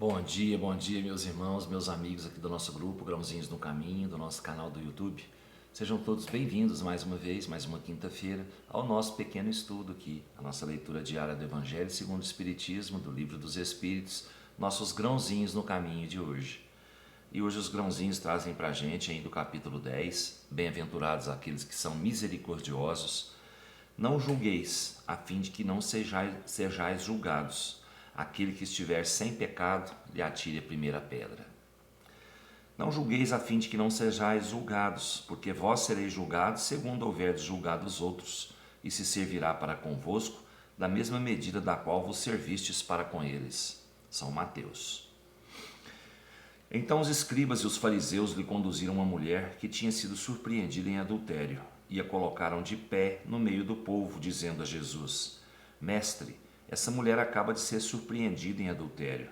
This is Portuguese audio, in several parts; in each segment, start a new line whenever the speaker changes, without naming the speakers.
Bom dia, meus irmãos, meus amigos aqui do nosso grupo Grãozinhos no Caminho, do nosso canal do YouTube. Sejam todos bem-vindos mais uma vez, mais uma quinta-feira, ao nosso pequeno estudo aqui, a nossa leitura diária do Evangelho segundo o Espiritismo, do Livro dos Espíritos, nossos grãozinhos no caminho de hoje. E hoje os grãozinhos trazem para a gente ainda o capítulo 10, bem-aventurados aqueles que são misericordiosos. Não julgueis, a fim de que não sejais julgados. Aquele que estiver sem pecado, lhe atire a primeira pedra. Não julgueis a fim de que não sejais julgados, porque vós sereis julgados segundo houverdes julgado os outros, e se servirá para convosco da mesma medida da qual vos servistes para com eles. São Mateus. Então os escribas e os fariseus lhe conduziram uma mulher que tinha sido surpreendida em adultério, e a colocaram de pé no meio do povo, dizendo a Jesus: Mestre, essa mulher acaba de ser surpreendida em adultério.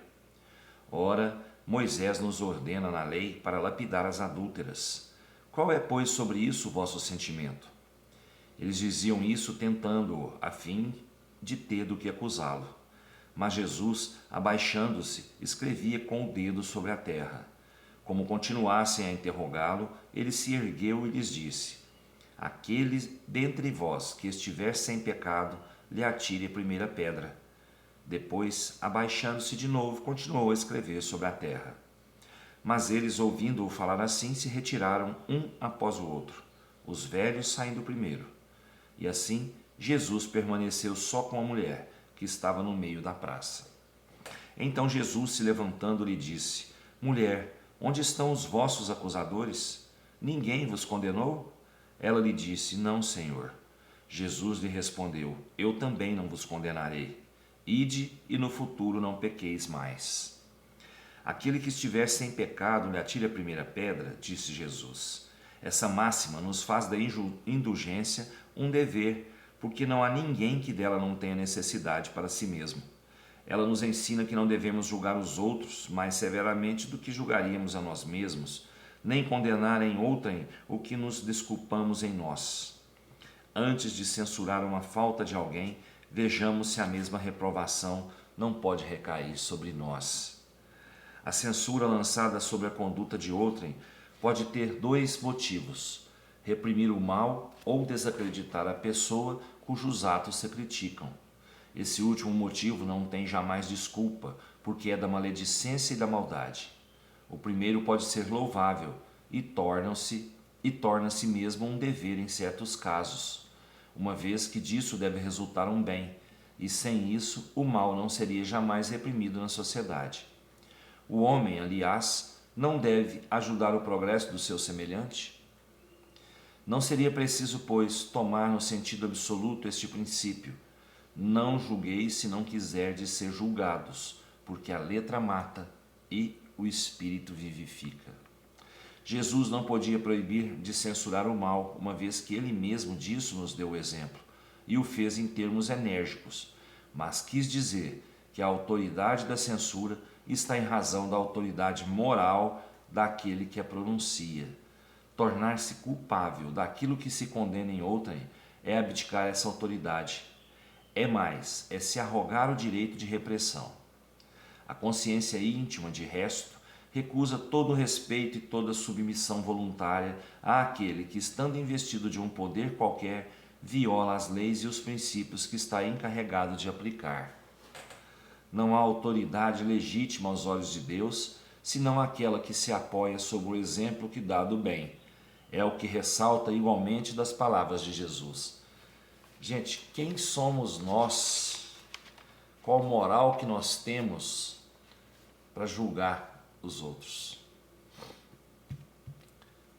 Ora, Moisés nos ordena na lei para lapidar as adúlteras. Qual é, pois, sobre isso o vosso sentimento? Eles diziam isso tentando-o, a fim de ter do que acusá-lo. Mas Jesus, abaixando-se, escrevia com o dedo sobre a terra. Como continuassem a interrogá-lo, ele se ergueu e lhes disse: Aquele dentre vós que estiver sem pecado, lhe atire a primeira pedra. Depois, abaixando-se de novo, continuou a escrever sobre a terra. Mas eles, ouvindo-o falar assim, se retiraram um após o outro, os velhos saindo primeiro. E assim, Jesus permaneceu só com a mulher, que estava no meio da praça. Então Jesus, se levantando, lhe disse: Mulher, onde estão os vossos acusadores? Ninguém vos condenou? Ela lhe disse: Não, Senhor. Jesus lhe respondeu: Eu também não vos condenarei. Ide e no futuro não pequeis mais. Aquele que estiver sem pecado, lhe atire a primeira pedra, disse Jesus. Essa máxima nos faz da indulgência um dever, porque não há ninguém que dela não tenha necessidade para si mesmo. Ela nos ensina que não devemos julgar os outros mais severamente do que julgaríamos a nós mesmos, nem condenar em outrem o que nos desculpamos em nós. Antes de censurar uma falta de alguém, vejamos se a mesma reprovação não pode recair sobre nós. A censura lançada sobre a conduta de outrem pode ter dois motivos: reprimir o mal ou desacreditar a pessoa cujos atos se criticam. Esse último motivo não tem jamais desculpa, porque é da maledicência e da maldade. O primeiro pode ser louvável e torna-se mesmo um dever em certos casos, uma vez que disso deve resultar um bem, e sem isso o mal não seria jamais reprimido na sociedade. O homem, aliás, não deve ajudar o progresso do seu semelhante? Não seria preciso, pois, tomar no sentido absoluto este princípio: não julgueis se não quiserdes ser julgados, porque a letra mata e o espírito vivifica. Jesus não podia proibir de censurar o mal, uma vez que ele mesmo disso nos deu o exemplo, e o fez em termos enérgicos, mas quis dizer que a autoridade da censura está em razão da autoridade moral daquele que a pronuncia. Tornar-se culpável daquilo que se condena em outrem é abdicar essa autoridade. É mais, é se arrogar o direito de repressão. A consciência íntima, de resto, recusa todo o respeito e toda submissão voluntária àquele que, estando investido de um poder qualquer, viola as leis e os princípios que está encarregado de aplicar. Não há autoridade legítima aos olhos de Deus, senão aquela que se apoia sobre o exemplo que dá do bem. É o que ressalta igualmente das palavras de Jesus. Gente, quem somos nós? Qual moral que nós temos para julgar os outros?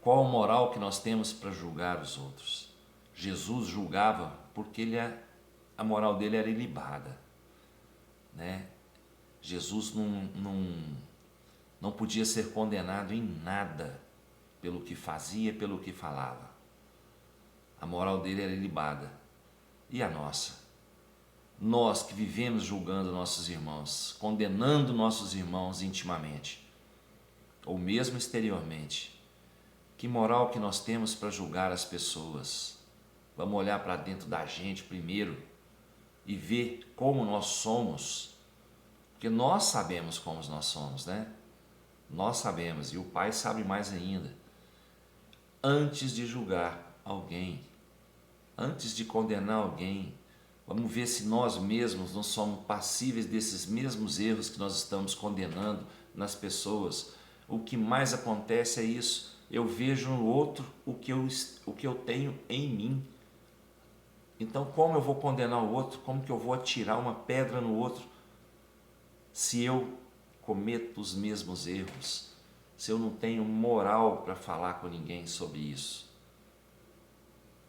Qual moral que nós temos para julgar os outros? Jesus julgava porque a moral dele era ilibada, né? Jesus não podia ser condenado em nada pelo que fazia, pelo que falava. A moral dele era ilibada. E a nossa? Nós que vivemos julgando nossos irmãos, condenando nossos irmãos intimamente, ou mesmo exteriormente, que moral que nós temos para julgar as pessoas? Vamos olhar para dentro da gente primeiro e ver como nós somos, Porque nós sabemos como nós somos, né? Nós sabemos, e o Pai sabe mais ainda. Antes de julgar alguém, antes de condenar alguém, vamos ver se nós mesmos não somos passíveis desses mesmos erros que nós estamos condenando nas pessoas. O que mais acontece é isso. Eu vejo no outro o que eu tenho em mim. Então, como eu vou condenar o outro? Como que eu vou atirar uma pedra no outro se eu cometo os mesmos erros? Se eu não tenho moral para falar com ninguém sobre isso?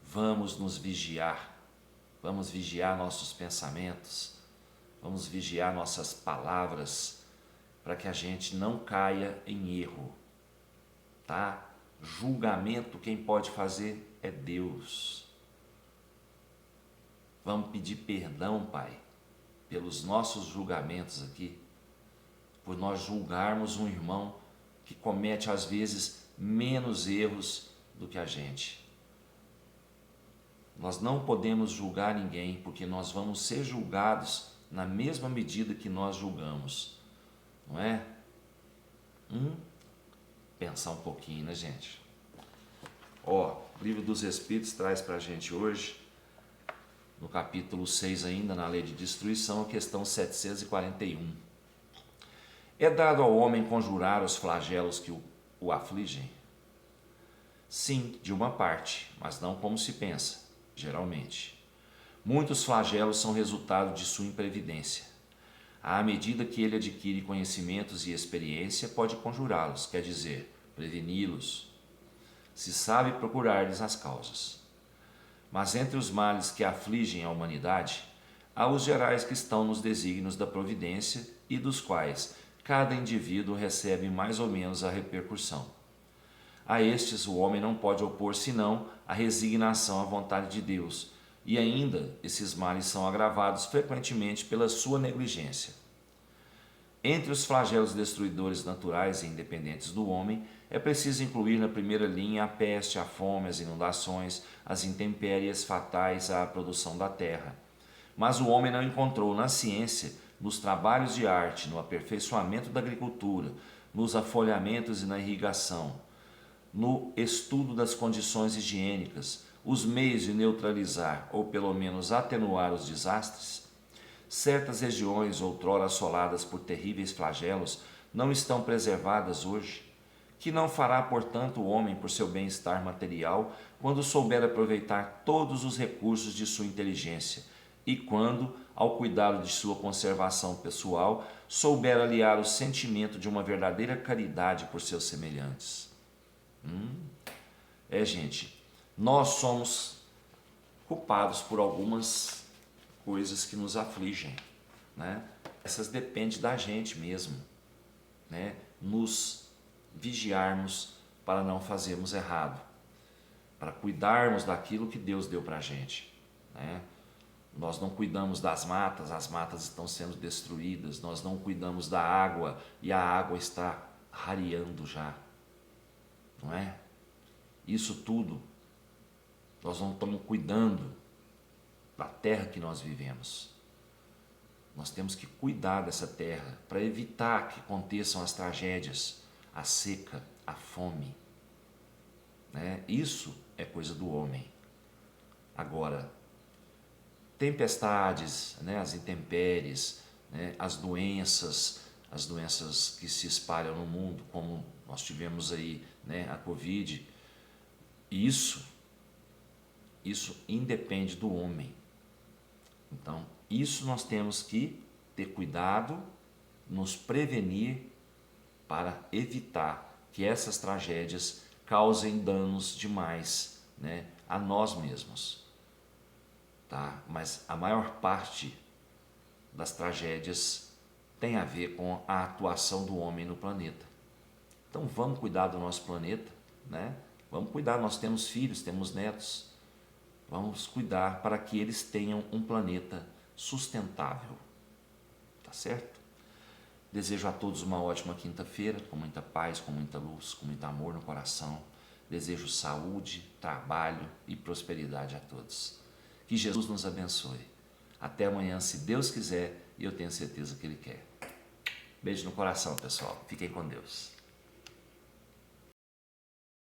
Vamos nos vigiar. Vamos vigiar nossos pensamentos. Vamos vigiar nossas palavras para que a gente não caia em erro, tá? Julgamento quem pode fazer é Deus. Vamos pedir perdão, Pai, pelos nossos julgamentos aqui, por nós julgarmos um irmão que comete às vezes menos erros do que a gente. Nós não podemos julgar ninguém, porque nós vamos ser julgados na mesma medida que nós julgamos, não é? Pensar um pouquinho, né, gente? Ó, o Livro dos Espíritos traz para a gente hoje, no capítulo 6 ainda, na Lei de Destruição, a questão 741. É dado ao homem conjurar os flagelos que o afligem? Sim, de uma parte, mas não como se pensa, geralmente. Muitos flagelos são resultado de sua imprevidência. À medida que ele adquire conhecimentos e experiência, pode conjurá-los, quer dizer, preveni-los, se sabe procurar-lhes as causas. Mas entre os males que afligem a humanidade, há os gerais que estão nos desígnios da providência e dos quais cada indivíduo recebe mais ou menos a repercussão. A estes o homem não pode opor senão a resignação à vontade de Deus, e ainda esses males são agravados frequentemente pela sua negligência. Entre os flagelos destruidores naturais e independentes do homem, é preciso incluir na primeira linha a peste, a fome, as inundações, as intempéries fatais à produção da terra. Mas o homem não encontrou na ciência, nos trabalhos de arte, no aperfeiçoamento da agricultura, nos afolhamentos e na irrigação, no estudo das condições higiênicas, os meios de neutralizar ou pelo menos atenuar os desastres. Certas regiões, outrora assoladas por terríveis flagelos, não estão preservadas hoje. Que não fará, portanto, o homem por seu bem-estar material quando souber aproveitar todos os recursos de sua inteligência e quando, ao cuidado de sua conservação pessoal, souber aliar o sentimento de uma verdadeira caridade por seus semelhantes? Gente, nós somos culpados por algumas coisas que nos afligem, né? Essas dependem da gente mesmo, né? Nos vigiarmos para não fazermos errado, para cuidarmos daquilo que Deus deu para a gente, né? Nós não cuidamos das matas, as matas estão sendo destruídas. Nós não cuidamos da água e a água está rareando já, não é? Isso tudo, nós não estamos cuidando da terra que nós vivemos. Nós temos que cuidar dessa terra para evitar que aconteçam as tragédias, a seca, a fome, né? Isso é coisa do homem. Agora, tempestades, né? As intempéries, né? As doenças que se espalham no mundo, como nós tivemos aí, né? A Covid, isso independe do homem. Então, isso nós temos que ter cuidado, nos prevenir para evitar que essas tragédias causem danos demais, né, a nós mesmos. Tá? Mas a maior parte das tragédias tem a ver com a atuação do homem no planeta. Então vamos cuidar do nosso planeta, né? Vamos cuidar, nós temos filhos, temos netos. Vamos cuidar para que eles tenham um planeta sustentável. Tá certo? Desejo a todos uma ótima quinta-feira, com muita paz, com muita luz, com muito amor no coração. Desejo saúde, trabalho e prosperidade a todos. Que Jesus nos abençoe. Até amanhã, se Deus quiser, e eu tenho certeza que Ele quer. Beijo no coração, pessoal. Fiquem com Deus.